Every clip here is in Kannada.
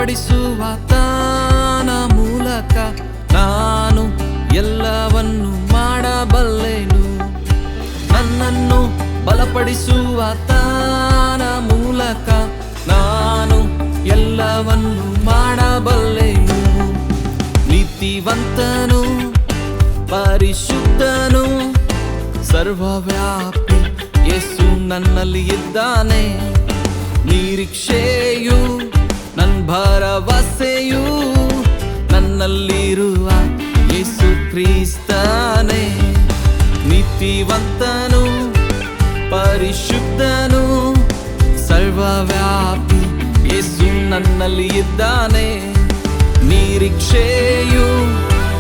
ಬಲಪಡಿಸುವಾತನ ಮೂಲಕ ನಾನು ಎಲ್ಲವನ್ನು ಮಾಡಬಲ್ಲೆನು. ನನ್ನನ್ನು ಬಲಪಡಿಸುವಾತನ ಮೂಲಕ ನಾನು ಎಲ್ಲವನ್ನು ಮಾಡಬಲ್ಲೆನು. ನೀತಿವಂತನು, ಪರಿಶುದ್ಧನು, ಸರ್ವವ್ಯಾಪಿ ಯೇಸು ನನ್ನಲ್ಲಿ ಇದ್ದಾನೆ. ನಿರೀಕ್ಷೆಯು ನನ್ನ ಭರವಸೆಯು ನನ್ನಲ್ಲಿರುವ ಯೇಸು ಕ್ರಿಸ್ತನೇ. ನೀತಿವಂತನು, ಪರಿಶುದ್ಧನು, ಸರ್ವವ್ಯಾಪಿ ಯೇಸು ನನ್ನಲ್ಲಿ ಇದ್ದಾನೆ. ನಿರೀಕ್ಷೆಯು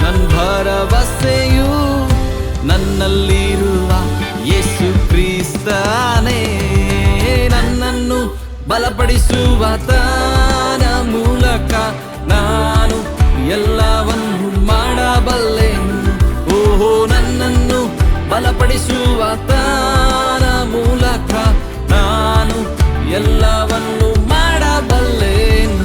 ನನ್ನ ಭರವಸೆಯು ನನ್ನಲ್ಲಿರುವ ಯೇಸು ಕ್ರಿಸ್ತನೇ. ನನ್ನನ್ನು ಬಲಪಡಿಸುವಾತನ ಮೂಲಕ ನಾನು ಎಲ್ಲವನ್ನು ಮಾಡಬಲ್ಲೆನು. ಓಹೋ, ನನ್ನನ್ನು ಬಲಪಡಿಸುವಾತನ ಮೂಲಕ ನಾನು ಎಲ್ಲವನ್ನು ಮಾಡಬಲ್ಲೆನು.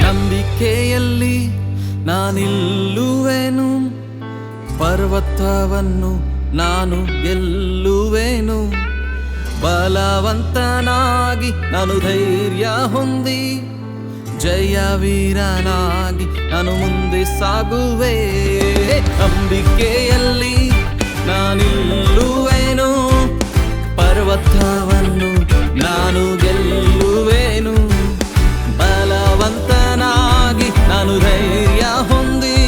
ನಂಬಿಕೆಯಲ್ಲಿ ನಾನಿಲ್ಲುವೆನು, ಪರ್ವತವನ್ನು ನಾನು ಗೆಲ್ಲುವೆನು. ಬಲವಂತನಾಗಿ ನಾನು ಧೈರ್ಯ ಹೊಂದಿ, ಜಯವೀರನಾಗಿ ನಾನು ಮುಂದೆ ಸಾಗುವೆ. ನಂಬಿಕೆಯಲ್ಲಿ ನಾನಿಲ್ಲುವೆನು, ಪರ್ವತವನ್ನು ನಾನು ಗೆಲ್ಲುವೆನು. ಬಲವಂತನಾಗಿ ನಾನು ಧೈರ್ಯ ಹೊಂದಿ,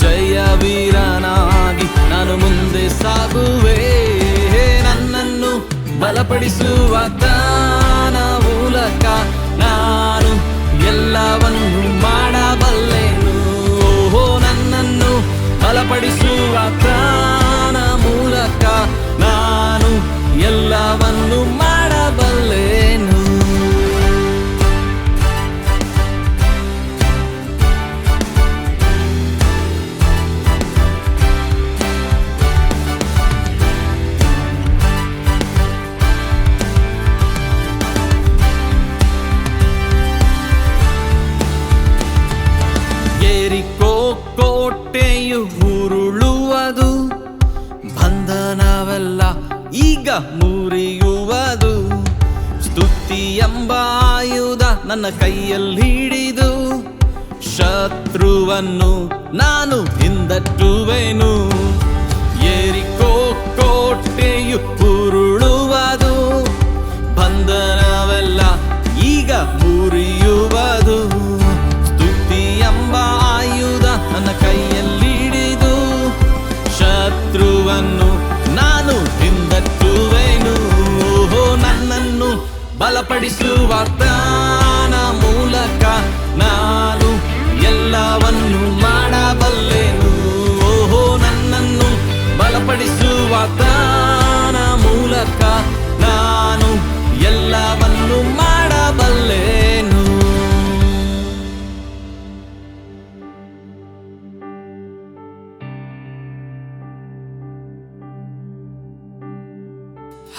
ಜಯವೀರನಾಗಿ ನಾನು ಮುಂದೆ ಸಾಗುವೆ. ನನ್ನನ್ನು ಬಲಪಡಿಸುವಾತನ ಮೂಲಕ ನಾನು ಎಲ್ಲವನ್ನು ಮಾಡಬಲ್ಲೆನು. ಓಹೋ, ನನ್ನನ್ನು ಬಲಪಡಿಸುವಾತನ ಮೂಲಕ ನಾನು ಎಲ್ಲವನ್ನು ಮಾಡಬಲ್ಲೆನು. ಯೆರಿಕೋ ಕೋಟೆಯು ಉರುಳುವುದು, ಬಂಧನವೆಲ್ಲ ಈಗ ಮುರಿಯುವುದು. ಸ್ತುತಿ ಎಂಬ ಆಯುಧ ನನ್ನ ಕೈಯಲ್ಲಿ ಹಿಡಿದು, ಶತ್ರುವನ್ನು ನಾನು ಹಿಂದಟ್ಟುವೆನು. ಯೆರಿಕೋ ಕೋಟೆಯು ಉರುಳುವುದು, ಬಂಧನವೆಲ್ಲ ಈಗ ಮುರಿಯುವುದು. ಸ್ತುತಿ ಎಂಬ ಆಯುಧ ನನ್ನ ಕೈಯಲ್ಲಿ ಹಿಡಿದು, ಶತ್ರುವನ್ನು ನಾನು ಹಿಂದಟ್ಟುವೆನು. ಓಹೋ, ನನ್ನನ್ನು ಬಲಪಡಿಸುವಾತನ ಮೂಲಕ ನಾನು ಎಲ್ಲವನ್ನು ಮಾಡಬಲ್ಲೆನು. ಓಹೋ, ನನ್ನನ್ನು ಬಲಪಡಿಸುವಾತನ ಮೂಲಕ ನಾನು ಎಲ್ಲವನ್ನು ಮಾಡಬಲ್ಲೆನು.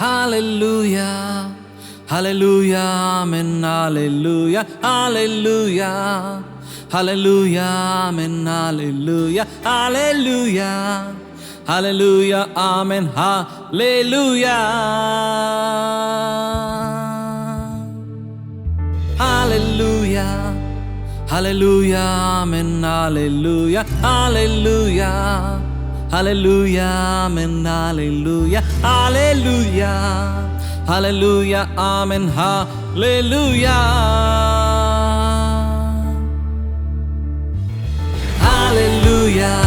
Hallelujah, hallelujah, amen, hallelujah, hallelujah, hallelujah, amen, hallelujah, hallelujah, hallelujah, amen, hallelujah, hallelujah, hallelujah, amen, hallelujah, hallelujah, hallelujah, amen, hallelujah, hallelujah, hallelujah, amen, hallelujah, hallelujah,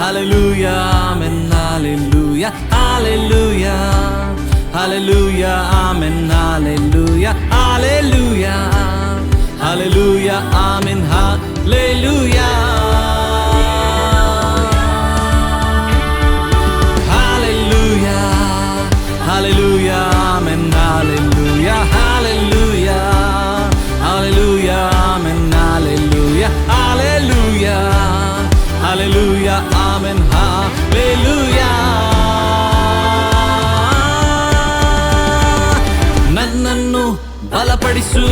hallelujah, amen, hallelujah, hallelujah, hallelujah, amen, hallelujah, hallelujah, hallelujah, amen, hallelujah. Hallelujah, amen, hallelujah.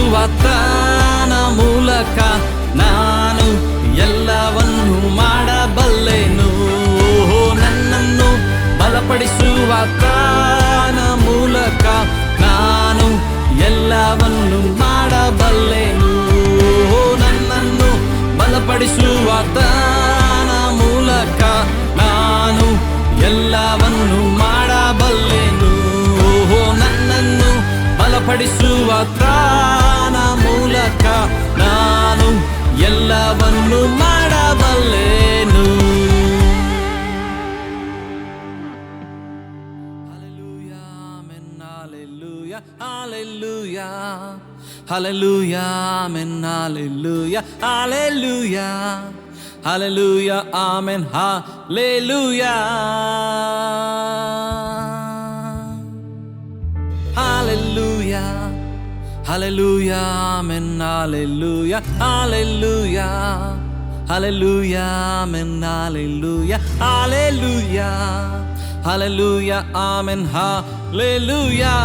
ಸುವಾರ್ತೆನ ಮೂಲಕ ನಾನು ಎಲ್ಲವನ್ನು ಮಾಡಬಲ್ಲೆನು. ನನ್ನನ್ನು ಬಲಪಡಿಸುವಾತನ ಮೂಲಕ ನಾನು ಎಲ್ಲವನ್ನು ಮಾಡಬಲ್ಲೆನು. ನನ್ನನ್ನು ಬಲಪಡಿಸುವಾತನ ಮೂಲಕ ನಾನು ಎಲ್ಲವನ್ನು ಮಾಡಬಲ್ಲೆನು. ನನ್ನನ್ನು ಬಲಪಡಿಸುವಾತನ ಮೂಲಕ ನಾನು ಎಲ್ಲವನ್ನು ಮಾಡಬಲ್ಲೆನು. Hallelujah, hallelujah, amen, hallelujah, hallelujah, hallelujah, amen, hallelujah, hallelujah, hallelujah, amen, hallelujah, hallelujah, hallelujah, amen, hallelujah, hallelujah, hallelujah, amen, hallelujah.